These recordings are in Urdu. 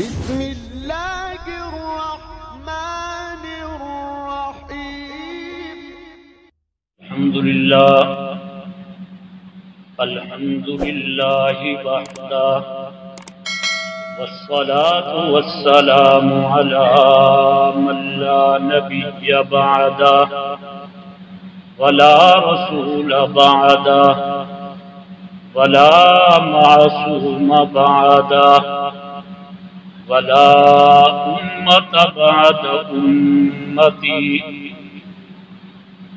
بسم الله الرحمن الرحيم. الحمد لله وحده والصلاة والسلام على من لا نبي بعده ولا رسول بعده ولا معصوم بعده ولا أمة بعد أمتي.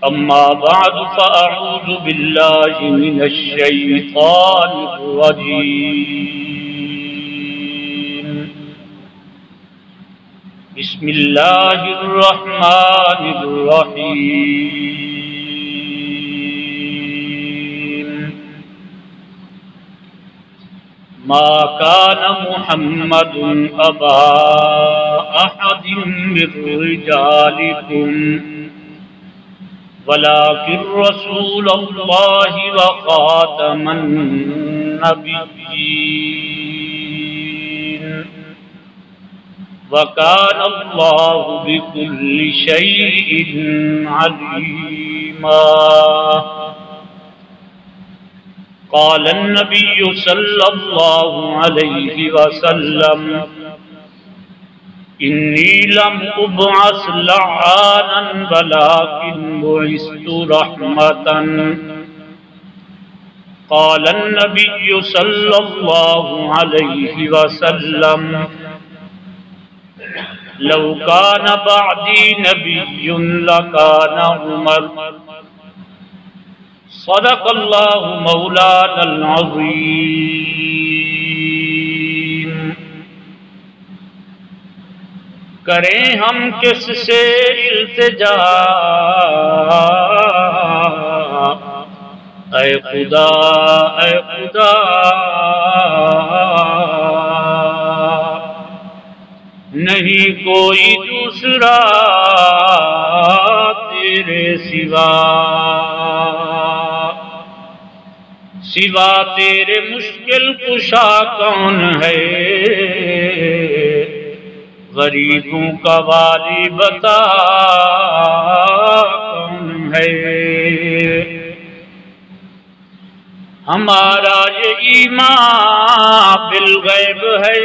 أما بعد فأعوذ بالله من الشيطان الرجيم. بسم الله الرحمن الرحيم. ما كان محمد أبا أحد من رجالكم ولكن رسول الله وخاتم النبيين وكان الله بكل شيء عليما. قال النبي صلى الله عليه وسلم: إني لم أبعث لعانا ولكن بعثت رحمة. قال النبي صلى الله عليه وسلم: لو كان بعدي نبي لكان عمر. صدق الله مولانا العظيم. کریں ہم کس سے التجا اے خدا اے خدا، نہیں کوئی دوسرا تیرے سوا تیرے مشکل کشا کون ہے؟ غریبوں کا والی بتا کون ہے؟ ہمارا یہ ایمان بالغیب ہے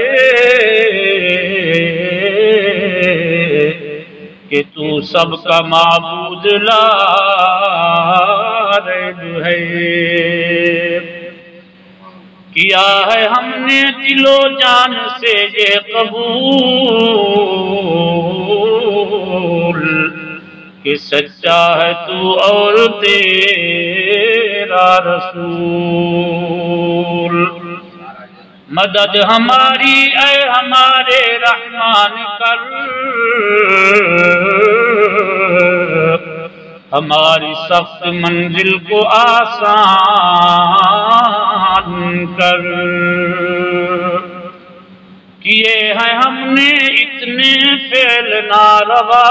کہ تو سب کا معبود لا ریب ہے. کیا ہے ہم نے دل و جان سے یہ قبول کہ سچا ہے تو اور تیرا رسول. مدد ہماری اے ہمارے رحمان کر، ہماری سخت منزل کو آسان کر. کیے ہیں ہم نے اتنے فعل ناروا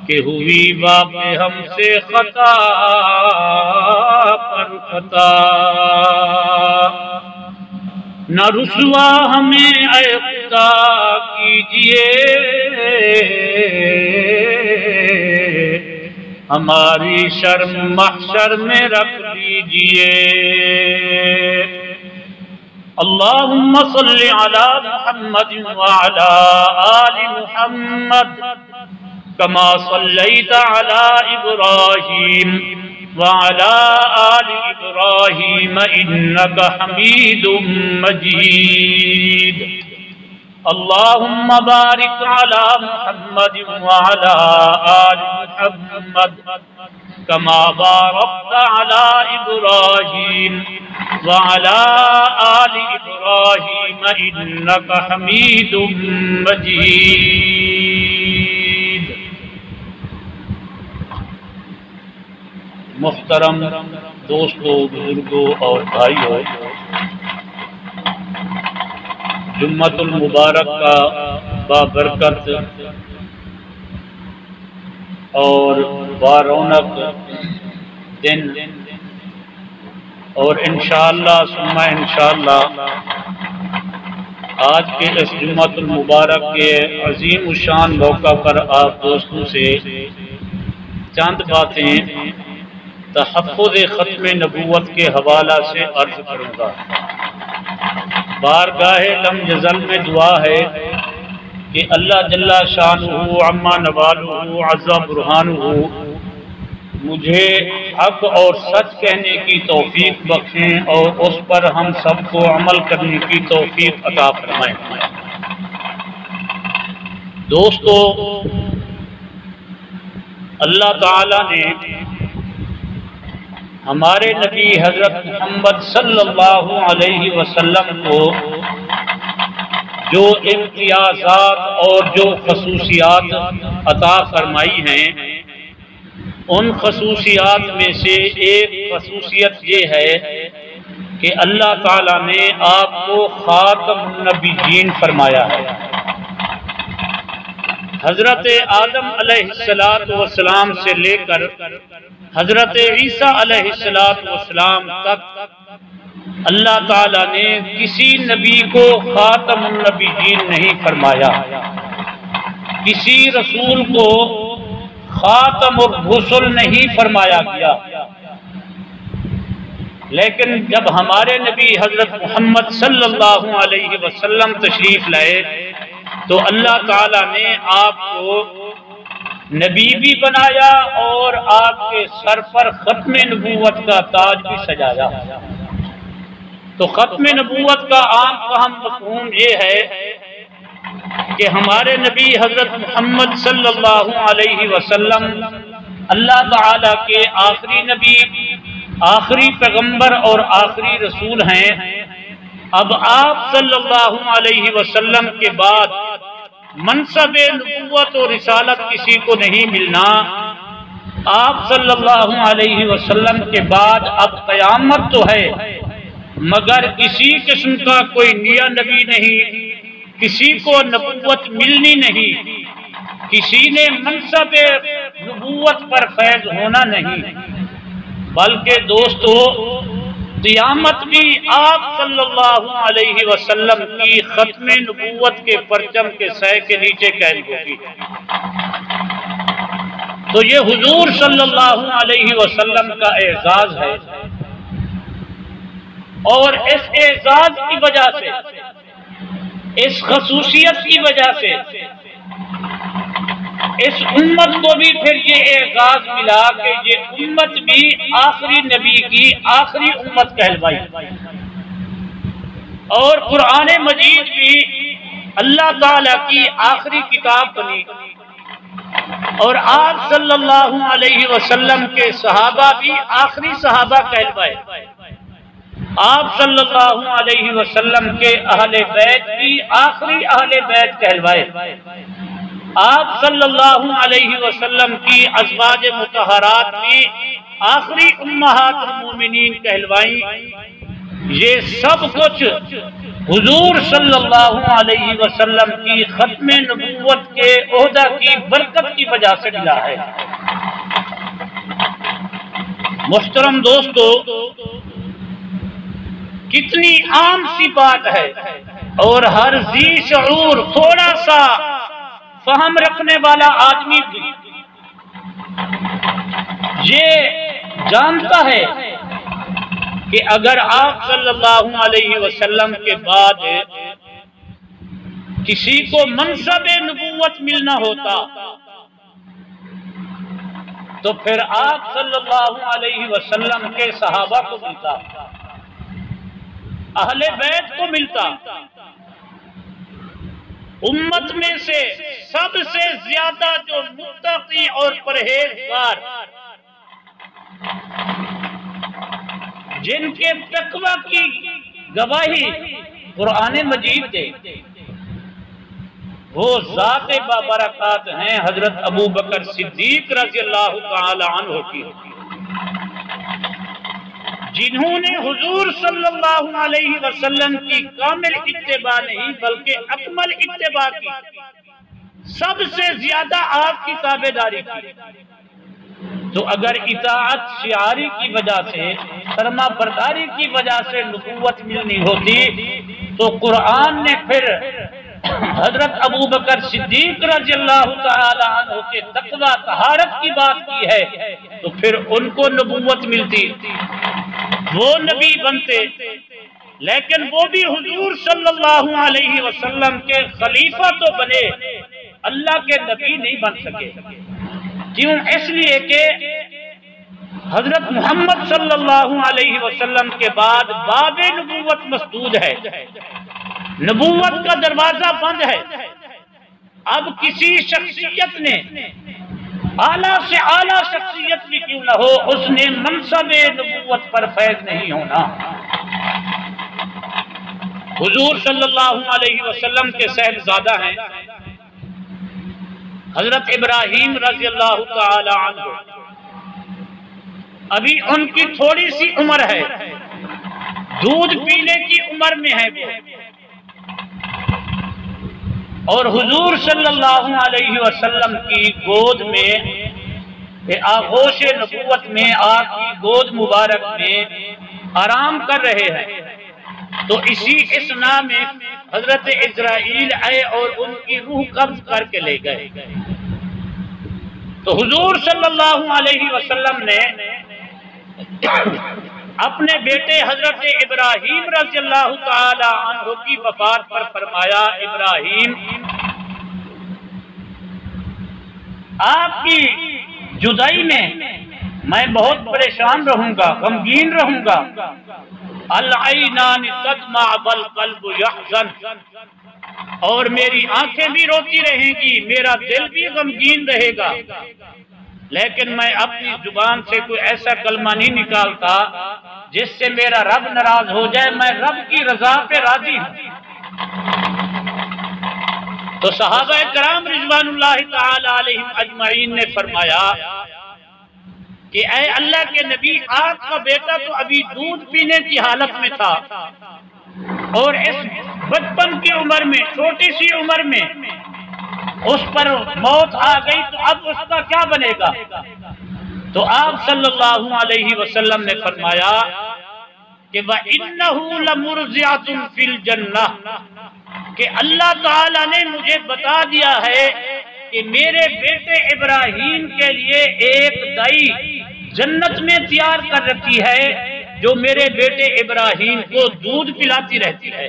کہ ہوئی واقع ہم سے خطا پر خطا. نہ رسوا ہمیں اے خدا کیجئے، ہماری شرم محشر میں رکھ دیجئے. اللہم صل علی محمد وعلی آل محمد كما صليت على إبراهيم وعلى آل إبراهيم إنك حميد مجيد. اللهم بارك على محمد وعلى آل محمد كما باركت على إبراهيم وعلى آل إبراهيم إنك حميد مجيد. محترم دوستوں، بزرگوں اور بھائیوں، جمعۃ المبارک کا بابرکت اور بارونق دن اور انشاءاللہ ثم انشاءاللہ آج کے اس جمعۃ المبارک کے عظیم الشان موقع پر آپ دوستوں سے چند باتیں تحفظ ختم نبوت کے حوالہ سے عرض کروں گا۔ بارگاہ لم یزل میں دعا ہے کہ اللہ جل شانہ عما نوالہ عز برہانہ مجھے حق اور سچ کہنے کی توفیق بخشیں اور اس پر ہم سب کو عمل کرنے کی توفیق عطا فرمائیں۔ دوستو، اللہ تعالی نے ہمارے نبی حضرت محمد صلی اللہ علیہ وسلم کو جو امتیازات اور جو خصوصیات عطا فرمائی ہیں، ان خصوصیات میں سے ایک خصوصیت یہ ہے کہ اللہ تعالیٰ نے آپ کو خاتم النبیین فرمایا ہے۔ حضرت آدم علیہ السلام سے لے کر حضرت عیسیٰ علیہ السلام تک اللہ تعالیٰ نے کسی نبی کو خاتم النبیین نہیں فرمایا، کسی رسول کو خاتم الرسل نہیں فرمایا گیا، لیکن جب ہمارے نبی حضرت محمد صلی اللہ علیہ وسلم تشریف لائے تو اللہ تعالیٰ نے آپ کو نبی بھی بنایا اور آپ کے سر پر ختم نبوت کا تاج بھی سجایا۔ تو ختم نبوت کا عام فہم مفہوم یہ ہے کہ ہمارے نبی حضرت محمد صلی اللہ علیہ وسلم اللہ تعالیٰ کے آخری نبی، آخری پیغمبر اور آخری رسول ہیں۔ اب آپ صلی اللہ علیہ وسلم کے بعد منصب نبوت اور رسالت کسی کو نہیں ملنا۔ آپ صلی اللہ علیہ وسلم کے بعد اب قیامت تو ہے، مگر کسی قسم کا کوئی نیا نبی نہیں، کسی کو نبوت ملنی نہیں، کسی نے منصب نبوت پر فیض ہونا نہیں، بلکہ دوستو قیامت بھی آپ صلی اللہ علیہ وسلم کی ختم نبوت کے پرچم کے سائے کے نیچے قائم ہوگی۔ تو یہ حضور صلی اللہ علیہ وسلم کا اعزاز ہے، اور اس اعزاز کی وجہ سے، اس خصوصیت کی وجہ سے اس امت کو بھی پھر یہ اعزاز ملا کہ یہ امت بھی آخری نبی کی آخری امت کہلوائی، اور قرآن مجید بھی اللہ تعالیٰ کی آخری کتاب بنی، اور آپ صلی اللہ علیہ وسلم کے صحابہ بھی آخری صحابہ کہلوائے، آپ صلی اللہ علیہ وسلم کے اہل بیت بھی آخری اہل بیت کہلوائے، آپ صلی اللہ علیہ وسلم کی ازواج مطہرات بھی آخری امہات المومنین کہلوائیں۔ یہ سب کچھ حضور صلی اللہ علیہ وسلم کی ختم نبوت کے عہدہ کی برکت کی وجہ سے ملا ہے۔ محترم دوستو، کتنی عام سی بات ہے، اور ہر ذی شعور تھوڑا سا فہم رکھنے والا آدمی بھی یہ جانتا ہے کہ اگر آپ صلی اللہ علیہ وسلم کے بعد کسی کو منصب نبوت ملنا ہوتا تو پھر آپ صلی اللہ علیہ وسلم کے صحابہ کو ملتا، اہل بیت کو ملتا۔ امت میں سے سب سے زیادہ جو متقی اور پرہیزگار، جن کے تقوی کی گواہی قرآن مجید دے، وہ ذات بابرکات ہیں حضرت ابو بکر صدیق رضی اللہ تعالی عنہ کی، جنہوں نے حضور صلی اللہ علیہ وسلم کی کامل اتباع نہیں بلکہ اکمل اتباع کی، سب سے زیادہ آپ کی تابعداری کی۔ تو اگر اطاعت شعاری کی وجہ سے، فرما برداری کی وجہ سے نبوت ملنی ہوتی تو قرآن نے پھر حضرت ابو بکر صدیق رضی اللہ تعالی عنہ کے تقوی طہارت کی بات کی ہے تو پھر ان کو نبوت ملتی، وہ نبی بنتے، لیکن وہ بھی حضور صلی اللہ علیہ وسلم کے خلیفہ تو بنے، اللہ کے نبی نہیں بن سکے۔ کیوں؟ اس لیے کہ حضرت محمد صلی اللہ علیہ وسلم کے بعد باب نبوت مسدود ہے، نبوت کا دروازہ بند ہے۔ اب کسی شخصیت نے، اعلیٰ سے اعلیٰ شخصیت بھی کیوں نہ ہو، اس نے منصب نبوت پر فیض نہیں ہونا۔ حضور صلی اللہ علیہ وسلم کے صاحبزادہ ہیں حضرت ابراہیم رضی اللہ تعالی عنہ، ابھی ان کی تھوڑی سی عمر ہے، دودھ پینے کی عمر میں ہے وہ، اور حضور صلی اللہ علیہ وسلم کی گود میں، آغوش نبوت میں، آپ کی گود مبارک میں آرام کر رہے ہیں۔ تو اسی اسنا میں حضرت اسرائیل آئے اور ان کی روح قبض کر کے لے گئے۔ تو حضور صلی اللہ علیہ وسلم نے اپنے بیٹے حضرت ابراہیم رضی اللہ تعالی عنہ کی وفات پر فرمایا، ابراہیم آپ کی جدائی میں بہت پریشان رہوں گا، غمگین رہوں گا۔ العینان تدمع والقلب یحزن، اور میری آنکھیں بھی روتی رہیں گی، میرا دل بھی غمگین رہے گا، لیکن میں اپنی زبان سے کوئی ایسا کلمہ نہیں نکالتا جس سے میرا رب ناراض ہو جائے، میں رب کی رضا پہ راضی ہوں۔ تو صحابہ کرام رضوان اللہ تعالی علیہم اجمعین نے فرمایا کہ اے اللہ کے نبی، آپ کا بیٹا تو ابھی دودھ پینے کی حالت میں تھا، اور اس بچپن کی عمر میں، چھوٹی سی عمر میں اس پر موت آ گئی، تو اب اس کا کیا بنے گا؟ تو آپ صلی اللہ علیہ وسلم نے فرمایا کہ وَإِنَّهُ لَمُرْضِعَةٌ فِي الْجَنَّةِ، کہ اللہ تعالیٰ نے مجھے بتا دیا ہے کہ میرے بیٹے ابراہیم کے لیے ایک دائی جنت میں تیار کر رکھی ہے جو میرے بیٹے ابراہیم کو دودھ پلاتی رہتی ہے۔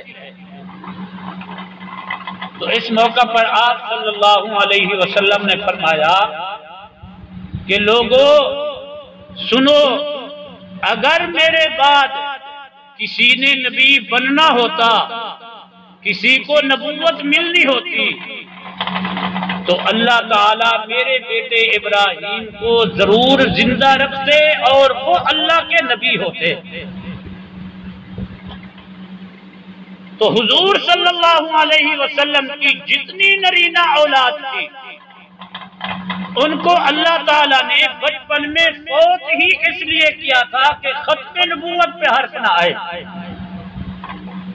تو اس موقع پر آپ صلی اللہ علیہ وسلم نے فرمایا کہ لوگوں سنو، اگر میرے بعد کسی نے نبی بننا ہوتا، کسی کو نبوت ملنی ہوتی، تو اللہ تعالیٰ میرے بیٹے ابراہیم کو ضرور زندہ رکھتے اور وہ اللہ کے نبی ہوتے۔ تو حضور صلی اللہ علیہ وسلم کی جتنی نرینہ اولاد تھی، ان کو اللہ تعالیٰ نے بچپن میں فوت ہی اس لیے کیا تھا کہ ختم نبوت پہ حرف نہ آئے،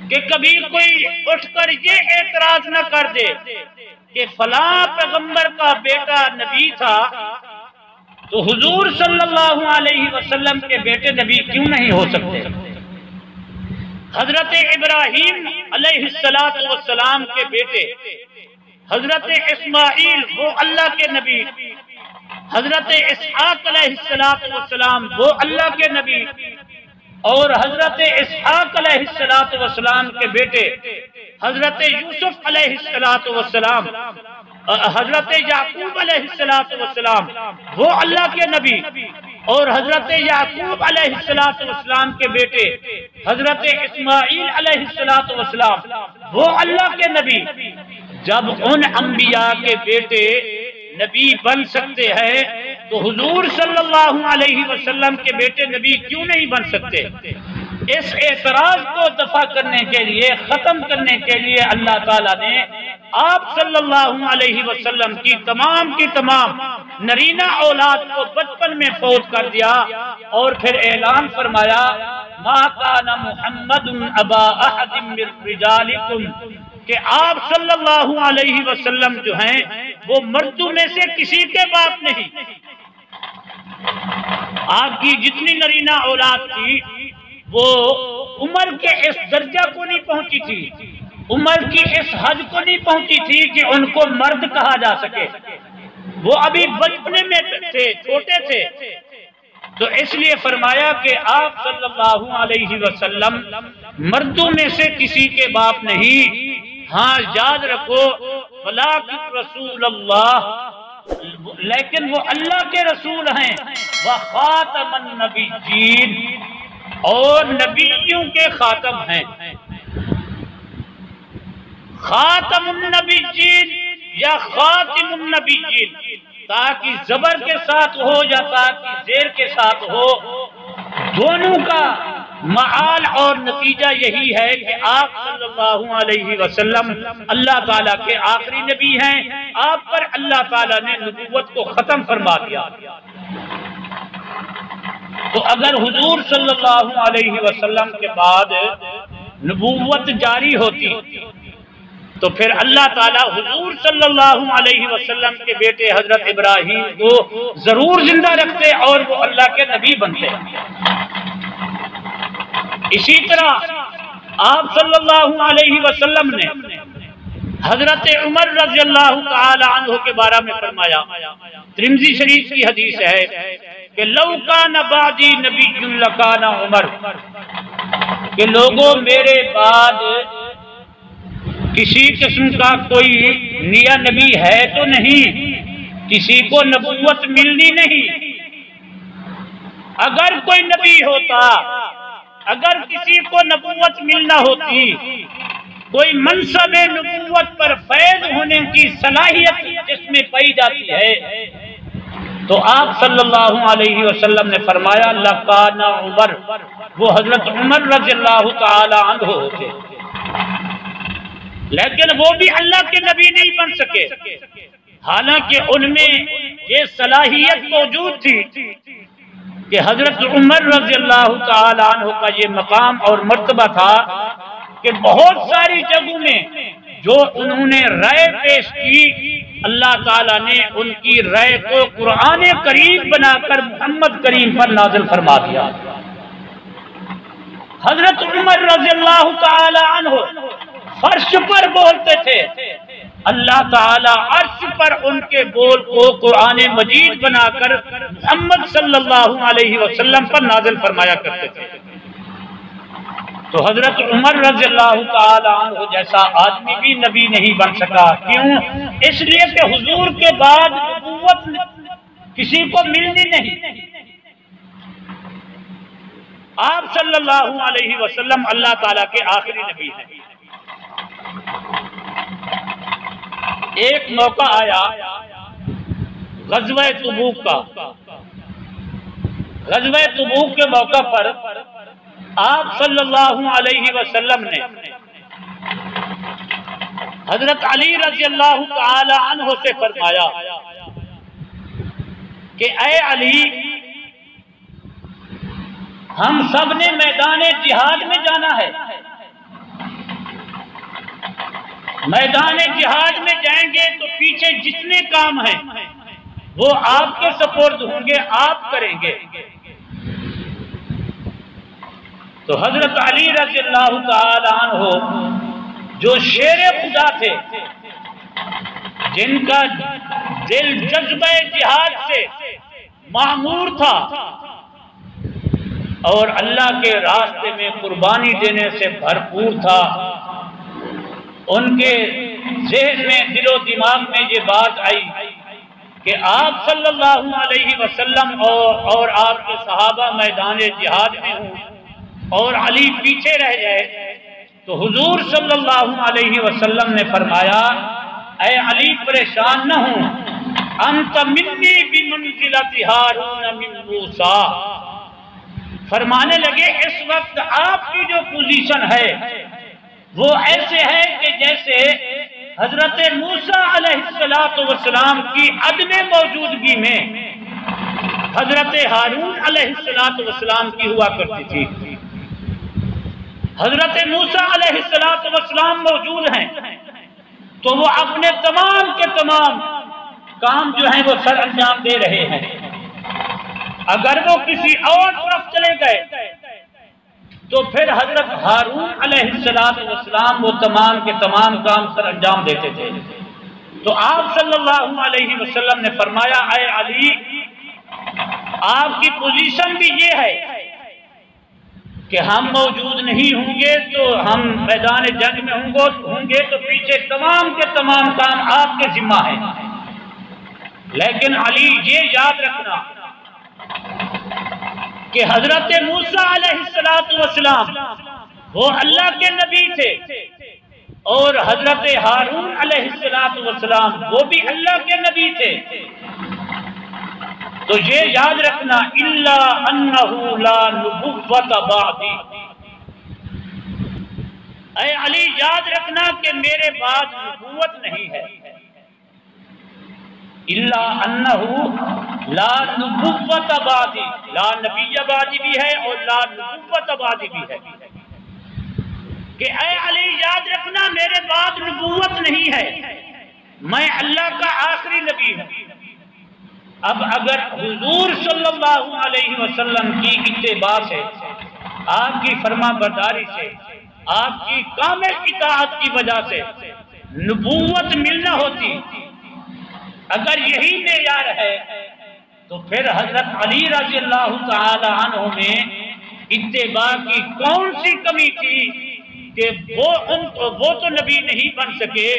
کہ کبھی کوئی اٹھ کر یہ اعتراض نہ کر دے کہ فلاں پیغمبر کا بیٹا نبی تھا تو حضور صلی اللہ علیہ وسلم کے بیٹے نبی کیوں نہیں ہو سکتے؟ حضرت ابراہیم علیہ السلام کے بیٹے حضرت اسماعیل وہ اللہ کے نبی، حضرت اسحاق علیہ السلام وہ اللہ کے نبی، اور حضرت اسحاق علیہ السلام کے بیٹے حضرت یوسف علیہ السلام، حضرت یعقوب علیہ السلام وہ اللہ کے نبی، اور حضرت یعقوب علیہ السلام کے بیٹے حضرت اسماعیل علیہ السلام وہ اللہ کے نبی۔ جب ان انبیاء کے بیٹے نبی بن سکتے ہیں تو حضور صلی اللہ علیہ وسلم کے بیٹے نبی کیوں نہیں بن سکتے؟ اس اعتراض کو دفع کرنے کے لیے، ختم کرنے کے لیے اللہ تعالیٰ نے آپ صلی اللہ علیہ وسلم کی تمام نرینہ اولاد کو بچپن میں فوت کر دیا، اور پھر اعلان فرمایا ما کان محمد ابا احد من رجالکم، کہ آپ صلی اللہ علیہ وسلم جو ہیں وہ مردوں میں سے کسی کے باپ نہیں، آپ کی جتنی نرینہ اولاد تھی وہ عمر کے اس درجہ کو نہیں پہنچی تھی، عمر کی اس حد کو نہیں پہنچی تھی کہ ان کو مرد کہا جا سکے، وہ ابھی بچپنے میں تھے، چھوٹے تھے۔ تو اس لیے فرمایا کہ آپ صلی اللہ علیہ وسلم مردوں میں سے کسی کے باپ نہیں، ہاں یاد رکھو ولیکن رسول اللہ، لیکن وہ اللہ کے رسول ہیں، وخاتم النبیین، اور نبیوں کے خاتم ہیں۔ خاتم النبیین یا خاتم النبیین، تاکہ زبر کے ساتھ ہو یا تاکہ زیر کے ساتھ ہو، دونوں کا معال اور نتیجہ یہی ہے کہ آپ صلی اللہ علیہ وسلم اللہ تعالیٰ کے آخری نبی ہیں، آپ پر اللہ تعالیٰ نے نبوت کو ختم فرما دیا۔ تو اگر حضور صلی اللہ علیہ وسلم کے بعد نبوت جاری ہوتی تو پھر اللہ تعالیٰ حضور صلی اللہ علیہ وسلم کے بیٹے حضرت ابراہیم کو ضرور زندہ رکھتے اور وہ اللہ کے نبی بنتے۔ اسی طرح آپ صلی اللہ علیہ وسلم نے حضرت عمر رضی اللہ تعالی عنہ کے بارے میں فرمایا، ترمذی شریف کی حدیث ہے کہ لو کان بعدی نبی لکان عمر، کہ لوگوں میرے بعد کسی قسم کا کوئی نیا نبی ہے تو نہیں، کسی کو نبوت ملنی نہیں، اگر کوئی نبی ہوتا، اگر کسی کو نبوت ملنا ہوتی، کوئی منصب نبوت پر فیض ہونے کی صلاحیت جس میں پائی جاتی ہے، تو آپ صلی اللہ علیہ وسلم نے فرمایا لکان عمر، وہ حضرت عمر رضی اللہ تعالی عنہ ہوتے، لیکن وہ بھی اللہ کے نبی نہیں بن سکے، حالانکہ ان میں یہ صلاحیت موجود تھی کہ حضرت عمر رضی اللہ تعالی عنہ کا یہ مقام اور مرتبہ تھا کہ بہت ساری جگہوں میں جو انہوں نے رائے پیش کی، اللہ تعالیٰ نے ان کی رائے کو قرآن کریم بنا کر محمد کریم پر نازل فرما دیا۔ حضرت عمر رضی اللہ تعالی عنہ فرش پر بولتے تھے، اللہ تعالیٰ عرش پر ان کے بول کو قرآن مجید بنا کر محمد صلی اللہ علیہ وسلم پر نازل فرمایا کرتے تھے۔ تو حضرت عمر رضی اللہ تعالی عنہ جیسا آدمی بھی نبی نہیں بن سکا، کیوں؟ اس لیے کہ حضور کے بعد نبوت کسی کو ملنی نہیں، آپ صلی اللہ علیہ وسلم اللہ تعالیٰ کے آخری نبی ہیں۔ ایک موقع آیا غزوہ تبوک کا، غزوہ تبوک کے موقع پر آپ صلی اللہ علیہ وسلم نے حضرت علی رضی اللہ تعالی عنہ سے فرمایا کہ اے علی، ہم سب نے میدان جہاد میں جانا ہے، میدان جہاد میں جائیں گے تو پیچھے جتنے کام ہیں وہ آپ کے سپرد ہوں گے، آپ کریں گے۔ تو حضرت علی رضی اللہ تعالی عنہ جو شیر خدا تھے، جن کا دل جذبہ جہاد سے معمور تھا اور اللہ کے راستے میں قربانی دینے سے بھرپور تھا، ان کے ذہن میں دل و دماغ میں یہ بات آئی کہ آپ صلی اللہ علیہ وسلم اور آپ کے صحابہ میدان جہاد میں ہوں اور علی پیچھے رہ جائے، تو حضور صلی اللہ علیہ وسلم نے فرمایا اے علی پریشان نہ ہوں، انت منی بمنزلۃ ہارون من موسیٰ، فرمانے لگے اس وقت آپ کی جو پوزیشن ہے وہ ایسے ہے کہ جیسے حضرت موسیٰ علیہ السلام کی عدم موجودگی میں حضرت ہارون علیہ السلام کی ہوا کرتی تھی۔ حضرت موسیٰ علیہ السلام موجود ہیں تو وہ اپنے تمام کے تمام کام جو ہیں وہ سر انجام دے رہے ہیں، اگر وہ کسی اور طرف چلے گئے تو پھر حضرت ہارون علیہ السلام وہ تمام کے تمام کام سر انجام دیتے تھے۔ تو آپ صلی اللہ علیہ وسلم نے فرمایا اے علی، آپ کی پوزیشن بھی یہ ہے کہ ہم موجود نہیں ہوں گے تو ہم میدان جنگ میں ہوں گے تو پیچھے تمام کے تمام کام آپ کے ذمہ ہیں، لیکن علی یہ یاد رکھنا کہ حضرت موسیٰ علیہ السلام وہ اللہ کے نبی تھے اور حضرت ہارون علیہ السلام وہ بھی اللہ کے نبی تھے۔ تو یہ یاد رکھنا الا انہ لا نبوۃ بعدی، اے علی یاد رکھنا کہ میرے بعد نبوت نہیں ہے۔ الا انہ لا نبوۃ بعدی، لا نبی بعدی بھی ہے اور لا نبوۃ بعدی بھی ہے کہ اے علی یاد رکھنا میرے بعد نبوت نہیں ہے، میں اللہ کا آخری نبی ہوں۔ اب اگر حضور صلی اللہ علیہ وسلم کی اتباع سے، آپ کی فرما برداری سے، آپ کی کامل اطاعت کی وجہ سے نبوت ملنا ہوتی، اگر یہی معیار ہے تو پھر حضرت علی رضی اللہ تعالی عنہ میں اتباع کی کون سی کمی تھی کہ وہ تو نبی نہیں بن سکے،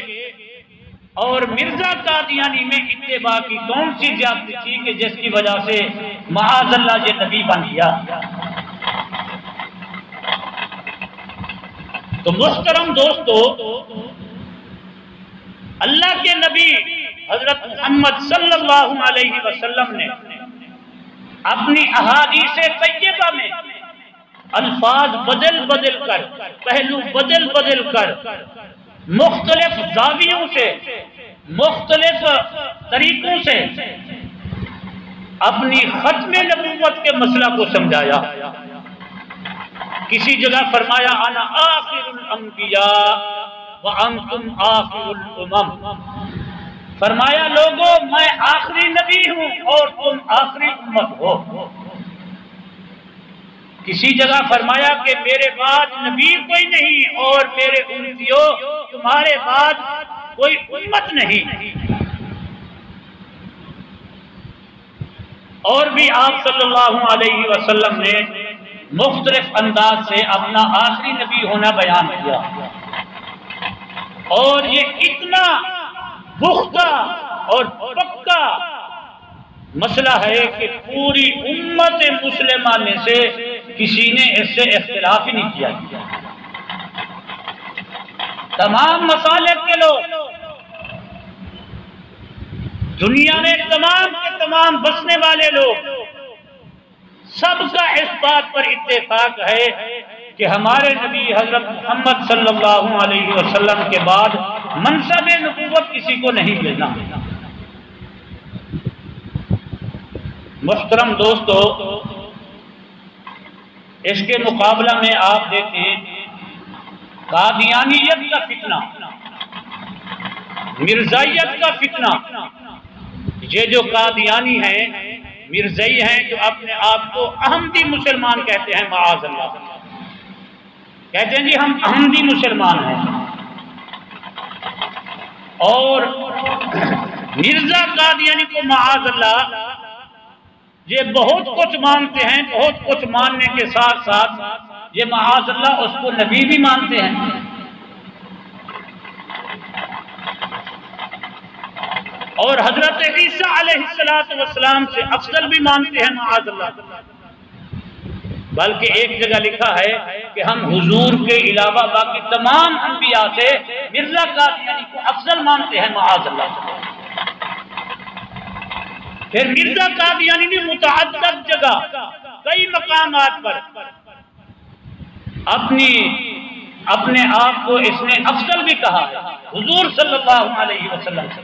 اور مرزا قادیانی میں اتباع کی کون سی زیادتی تھی کہ جس کی وجہ سے معاذ اللہ یہ نبی بن گیا۔ تو محترم دوستو، اللہ کے نبی حضرت محمد صلی اللہ علیہ وسلم نے اپنی احادیث طیبہ میں الفاظ بدل بدل کر، پہلو بدل بدل کر، مختلف زاویوں سے، مختلف طریقوں سے اپنی ختم نبوت کے مسئلہ کو سمجھایا۔ کسی جگہ فرمایا انا آخر الانبیاء وانتم آخر الامم، فرمایا لوگوں میں آخری نبی ہوں اور تم آخری امت ہو۔ کسی جگہ فرمایا کہ میرے بعد نبی کوئی نہیں اور میرے امتیوں تمہارے بعد کوئی امت نہیں۔ اور بھی آپ صلی اللہ علیہ وسلم نے مختلف انداز سے اپنا آخری نبی ہونا بیان کیا، اور یہ اتنا پختہ اور پکا مسئلہ ہے کہ پوری امت مسلمہ میں سے کسی نے اس سے اختلاف ہی نہیں کیا۔ تمام مسالک کے لوگ دنیا میں تمام کے تمام بسنے والے لوگ سب کا اس بات پر اتفاق ہے کہ ہمارے نبی حضرت محمد صلی اللہ علیہ وسلم کے بعد منصب نبوت کسی کو نہیں ملنا۔ محترم دوستو، اس کے مقابلہ میں آپ دیکھیں قادیانیت کا فتنہ، مرزائیت کا فتنہ۔ یہ جو قادیانی ہیں، مرزائی ہیں، جو اپنے آپ کو احمدی مسلمان کہتے ہیں، معاذ اللہ، کہتے ہیں جی ہم احمدی مسلمان ہیں، اور مرزا قادیانی کو معاذ اللہ یہ بہت کچھ مانتے ہیں، بہت کچھ ماننے کے ساتھ ساتھ یہ معاذ اللہ اس کو نبی بھی مانتے ہیں۔ اور حضرت عیسیٰ علیہ السلام سے افضل بھی مانتے ہیں معاذ اللہ، بلکہ ایک جگہ لکھا ہے کہ ہم حضور کے علاوہ باقی تمام انبیاء سے مرزا قادیانی کو افضل مانتے ہیں معاذ اللہ۔ پھر مرزا قادیانی نے متعدد جگہ کئی مقامات پر اپنے آپ کو اس نے افضل بھی کہا ہے حضور صلی اللہ علیہ وسلم سے۔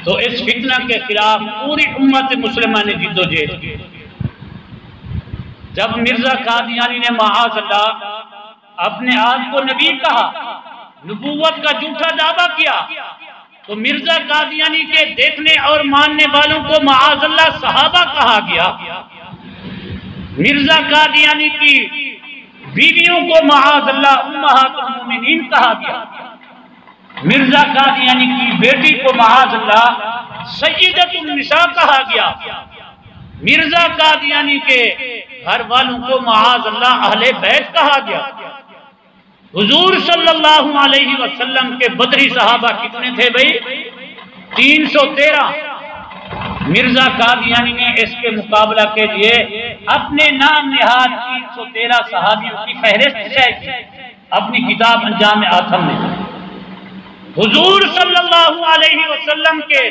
تو اس فتنہ کے خلاف پوری امت مسلمہ نے جد و جہد کی۔ جب مرزا قادیانی نے معاذ اللہ اپنے آپ کو نبی کہا، نبوت کا جھوٹا دعویٰ کیا، تو مرزا قادیانی کے دیکھنے اور ماننے والوں کو معاذ اللہ صحابہ کہا گیا، مرزا قادیانی کی بیویوں کو معاذ اللہ امہات المومنین کہا گیا، مرزا قادیانی کی بیٹی کو معاذ اللہ سیدۃ النساء کہا گیا، مرزا قادیانی کے گھر والوں کو معاذ اللہ اہل بیت کہا گیا۔ حضور صلی اللہ علیہ وسلم کے بدری صحابہ کتنے تھے بھائی؟ 313۔ مرزا قادیانی نے اس کے مقابلہ کے لیے اپنے نام نہاد 313 صحابیوں کی فہرست شائع کی اپنی کتاب انجام آتم میں۔ حضور صلی اللہ علیہ وسلم کے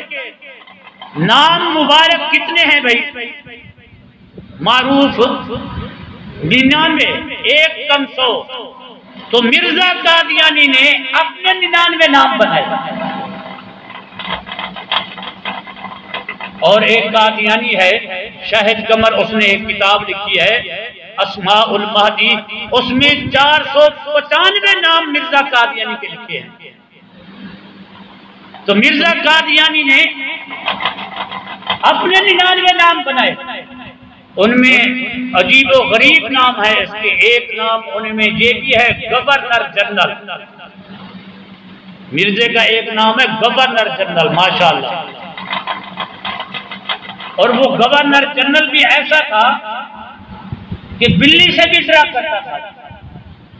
نام مبارک کتنے ہیں بھائی؟ معروف 99، ایک کم 100۔ تو مرزا قادیانی نے اپنے 99 نام بنائے، اور ایک قادیانی ہے شاہد قمر، اس نے ایک کتاب لکھی ہے اسماء المہدی، اس میں 495 نام مرزا قادیانی کے لکھے ہیں۔ تو مرزا قادیانی نے اپنے 99 نام بنائے، ان میں عجیب و غریب نام ہے اس کے۔ ایک نام ان میں یہ بھی ہے گورنر جنرل، مرزے کا ایک نام ہے گورنر جنرل، ماشاءاللہ۔ اور وہ گورنر جنرل بھی ایسا تھا کہ بلی سے بھی ڈرا کرتا تھا،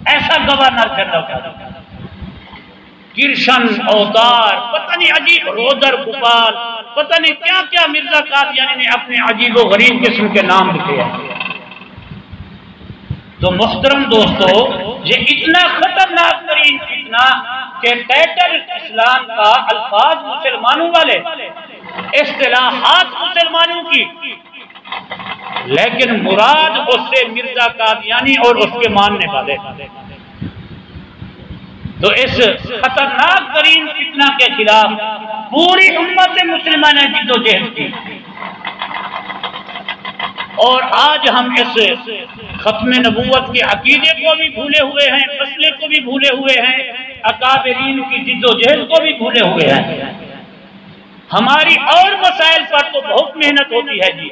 ایسا گورنر جنرل تھا۔ کرشن اوتار، پتہ نہیں عجیب رودر گوپال، پتہ نہیں کیا کیا مرزا قادیانی نے اپنے عجیب و غریب قسم کے نام لکھے ہیں۔ تو محترم دوستو، یہ اتنا خطرناک ترین فتنہ کہ ٹائٹل اسلام کا، الفاظ مسلمانوں والے، اصطلاحات مسلمانوں کی، لیکن مراد اس سے مرزا قادیانی اور اس کے ماننے والے۔ تو اس خطرناک ترین فتنہ کے خلاف پوری امت مسلمہ نے جد و جہد کی، اور آج ہم اس ختم نبوت کے عقیدے کو بھی بھولے ہوئے ہیں، مسئلے کو بھی بھولے ہوئے ہیں، اکابرین کی جد و جہد کو بھی بھولے ہوئے ہیں۔ ہماری اور مسائل پر تو بہت محنت ہوتی ہے جی،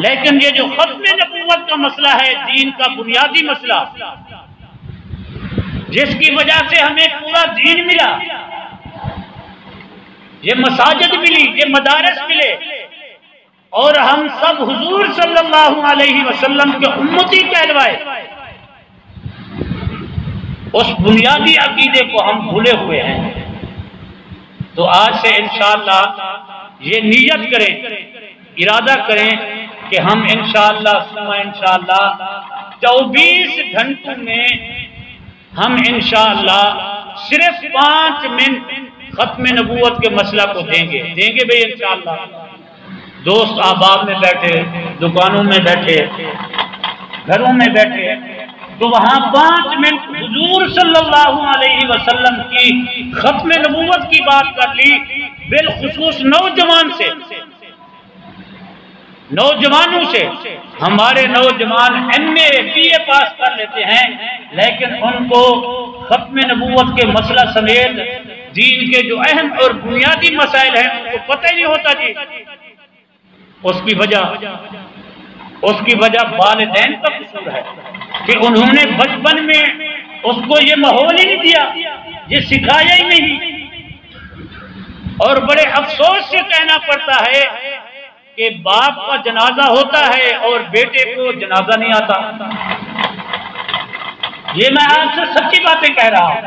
لیکن یہ جو ختم نبوت کا مسئلہ ہے، دین کا بنیادی مسئلہ، جس کی وجہ سے ہمیں پورا دین ملا، یہ مساجد ملی، یہ مدارس ملے، اور ہم سب حضور صلی اللہ علیہ وسلم کے امتی کہلوائے، اس بنیادی عقیدے کو ہم بھولے ہوئے ہیں۔ تو آج سے انشاءاللہ یہ نیت کریں، ارادہ کریں کہ ہم انشاءاللہ ثم انشاءاللہ 24 گھنٹوں میں ہم انشاءاللہ صرف 5 منٹ ختم نبوت کے مسئلہ کو دیں گے بھئی انشاءاللہ۔ دوست احباب میں بیٹھے، دکانوں میں بیٹھے، گھروں میں بیٹھے، تو وہاں 5 منٹ حضور صلی اللہ علیہ وسلم کی ختم نبوت کی بات کر لی، بالخصوص نوجوانوں سے۔ ہمارے نوجوان MA BA پاس کر لیتے ہیں، لیکن ان کو ختم نبوت کے مسئلہ سمیت دین کے جو اہم اور بنیادی مسائل ہیں ان کو پتہ ہی نہیں ہوتا جی۔ اس کی وجہ والدین کا قصور ہے کہ انہوں نے بچپن میں اس کو یہ ماحول ہی نہیں دیا، یہ سکھایا ہی نہیں، اور بڑے افسوس سے کہنا پڑتا ہے کہ باپ کا جنازہ ہوتا ہے اور بیٹے کو جنازہ نہیں آتا۔ یہ میں آپ سے سچی باتیں کہہ رہا ہوں،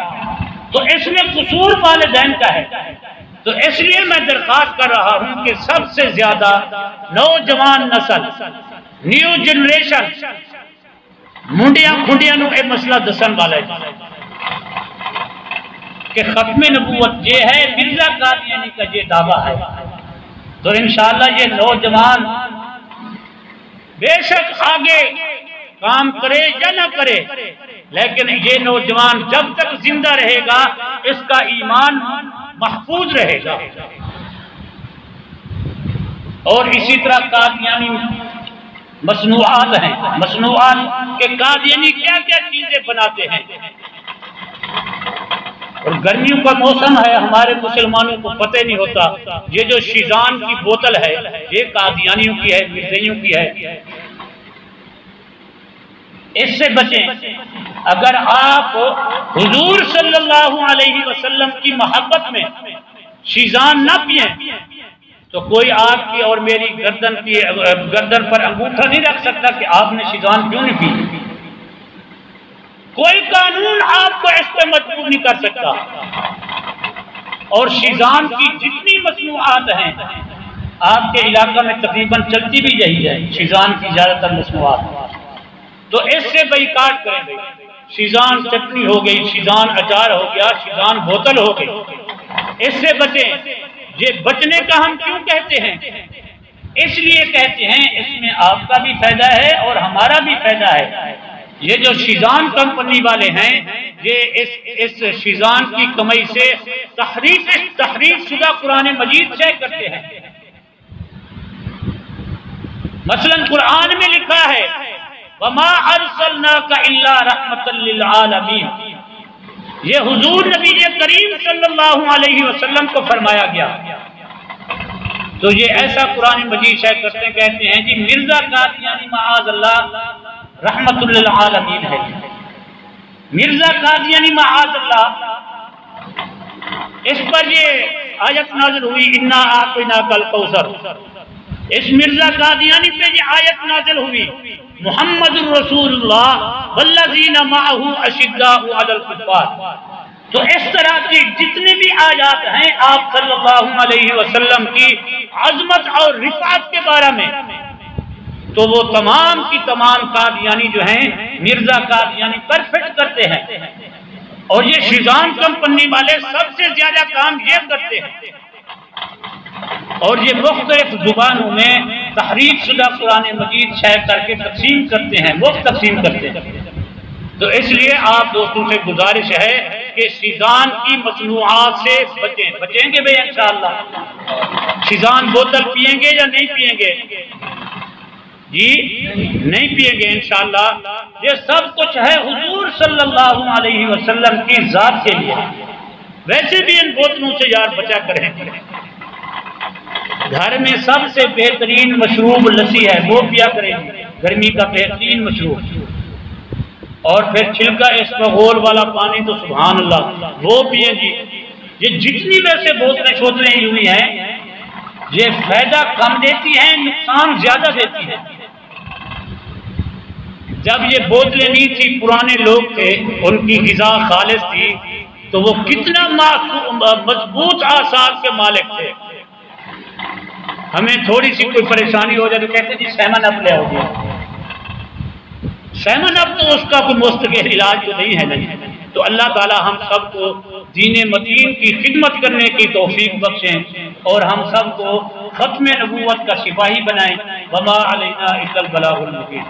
تو اس میں قصور والدین کا ہے۔ تو اس لیے میں درخواست کر رہا ہوں کہ سب سے زیادہ نوجوان نسل، نیو جنریشن، منڈیاں کھنڈیاں نو اے مسئلہ دسن والا ہے کہ ختم نبوت یہ ہے، مرزا قادیانی کا یہ دعویٰ ہے۔ تو انشاءاللہ یہ نوجوان بے شک آگے کام کرے یا نہ کرے، لیکن یہ نوجوان جب تک زندہ رہے گا اس کا ایمان محفوظ رہے گا۔ اور اسی طرح قادیانی مصنوعات ہیں، مصنوعات کے قادیانی کیا کیا چیزیں بناتے ہیں، اور گرمیوں کا موسم ہے، ہمارے مسلمانوں کو پتہ نہیں ہوتا یہ جو شیزان کی بوتل ہے یہ قادیانیوں کی ہے، مرزائیوں کی ہے، اس سے بچیں۔ اگر آپ حضور صلی اللہ علیہ وسلم کی محبت میں شیزان نہ پئیں تو کوئی آپ کی اور میری گردن پر انگوٹھا نہیں رکھ سکتا کہ آپ نے شیزان کیوں نہیں پی۔ کوئی قانون آپ کو اس پہ مجبور نہیں کر سکتا۔ اور شیزان کی جتنی مصنوعات ہیں آپ کے علاقہ میں تقریباً چلتی بھی یہی ہے، شیزان کی زیادہ تر مصنوعات، تو اس سے بائیکاٹ کریں گے۔ شیزان چٹنی ہو گئی، شیزان اچار ہو گیا، شیزان بوتل ہو گئی، اس سے بچیں۔ یہ بچنے کا ہم کیوں کہتے ہیں؟ اس لیے کہتے ہیں اس میں آپ کا بھی فائدہ ہے اور ہمارا بھی فائدہ ہے۔ یہ جو شیزان کمپنی والے ہیں یہ اس شیزان کی کمائی سے تحریف شدہ قرآن مجید شائع کرتے ہیں۔ مثلا قرآن میں لکھا ہے وَمَا أَرْسَلْنَاكَ إِلَّا رَحْمَةً لِّلْعَالَمِينَ، یہ حضور نبی کریم صلی اللہ علیہ وسلم کو فرمایا گیا۔ تو یہ ایسا قرآن مجید شائع کرتے ہیں، کہتے ہیں جی مرزا قادیانی معاذ اللہ رحمت للعالمین ہے۔ مرزا قادیانی معاذ اللہ، اس پر یہ آیت نازل ہوئی اِنَّا أَعْطَيْنَاكَ الْكَوْثَرَ، اس مرزا قادیانی پہ یہ آیت نازل ہوئی محمد الرسول اللہ والذین معہ اشداء علی الکفار۔ تو اس طرح کی جتنے بھی آیات ہیں آپ صلی اللہ علیہ وسلم کی عظمت اور رفعت کے بارے میں، تو وہ تمام کی تمام قادیانی جو ہیں مرزا قادیانی پر فٹ کرتے ہیں۔ اور یہ شیزان کمپنی والے سب سے زیادہ کام یہ کرتے ہیں، اور یہ مختلف زبانوں میں تحریف شدہ قرآن مجید شائع کر کے تقسیم کرتے ہیں، مفت تقسیم کرتے ہیں۔ تو اس لیے آپ دوستوں سے گزارش ہے کہ شیزان کی مصنوعات سے بچیں گے بھئی انشاءاللہ۔ شیزان بوتل پئیں گے یا نہیں پئیں گے؟ جی نہیں پئیں گے انشاءاللہ۔ یہ سب کچھ ہے حضور صلی اللہ علیہ وسلم کی ذات کے لیے۔ ویسے بھی ان بوتلوں سے یار بچا کریں۔ گھر میں سب سے بہترین مشروب لسی ہے، وہ پیا کریں، گرمی کا بہترین مشروب۔ اور پھر چھلکا اسپغول والا پانی تو سبحان اللہ وہ پیئیں جی۔ یہ جتنی ویسے بوتلیں شوتلیں ہوئی ہیں یہ فائدہ کم دیتی ہیں، نقصان زیادہ دیتی ہیں۔ جب یہ بوتلیں نہیں تھی، پرانے لوگ تھے، ان کی غذا خالص تھی، تو وہ کتنا مضبوط اعصاب کے مالک تھے۔ ہمیں تھوڑی سی کوئی پریشانی ہو جائے تو کہتے ہیں جی سیمن اپ لے آؤ گیا۔ سیمن اپ تو اس کا کوئی مستقل علاج تو نہیں ہے نہیں۔ تو اللہ تعالی ہم سب کو دین متین کی خدمت کرنے کی توفیق بخشیں اور ہم سب کو ختم نبوت کا سپاہی بنائیں۔ وما علینا الا البلاغ المبین۔